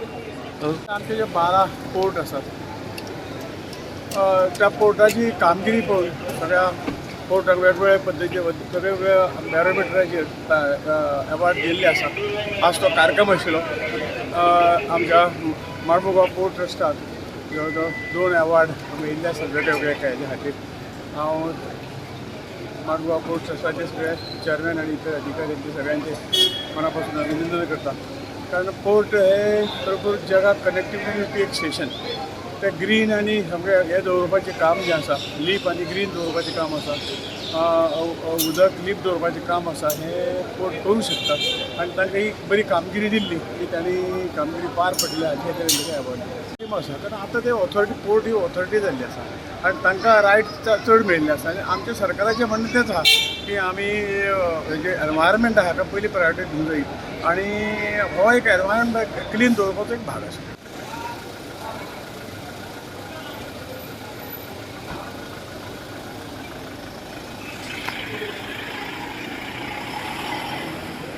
आमचे जे 12 पोर्ट असतात त्या पोर्टाची कामगिरी पळोवन सगळ्या पोर्टाक वेगवेगळ्या पद्धतीचे वेगवेगळ्या बॅरोमिटराचेर अवॉर्ड दिल्ले आसा. आज तो कार्यक्रम आशिल्लो आमच्या माडमुगांव पोर्ट ट्रस्टाक जवळ जवळ 2 अवॉर्ड मेळिल्ले आसात वेगवेगळ्या हेजे खातीर. हांव माडमुगांव पोर्ट ट्रस्टाचे सगळे चेअरमॅन आनी इतर अधिकाऱ्यांचे सगळ्यांचे मनापासून अभिनंदन करता. कारण पोर्ट हे खरोखर जगाक कनेक्टिविटी दिवपी एक स्टेशन. ते ग्रीन आनी सगळें हें दवरपाचें काम जें आसा, लीप आनी ग्रीन दवरपाचें काम आसा, उदक लीप दवरपाचें काम आसा, हें पोर्ट करूंक शकता. आनी तांकां ही बरी कामगिरी दिल्ली की तांणी कामगिरी पार पडल्या हाचे तरेन ताका अवॉर्ड स्कीम आसा. कारण आतां ते ऑथॉरिटी पोर्ट ही ऑथॉरिटी जाल्ली आसा आनी तांकां रायट चड मेळिल्ले आसा. आनी आमच्या सरकाराचें म्हणणें तेंच आसा की आमी हेजे एनवायरमेंट आसा हाका पयली प्रायोरिटी दिवंक जायी आनी हो एक एनवायरमेंट क्लीन दवरपाचो एक भाग आसा.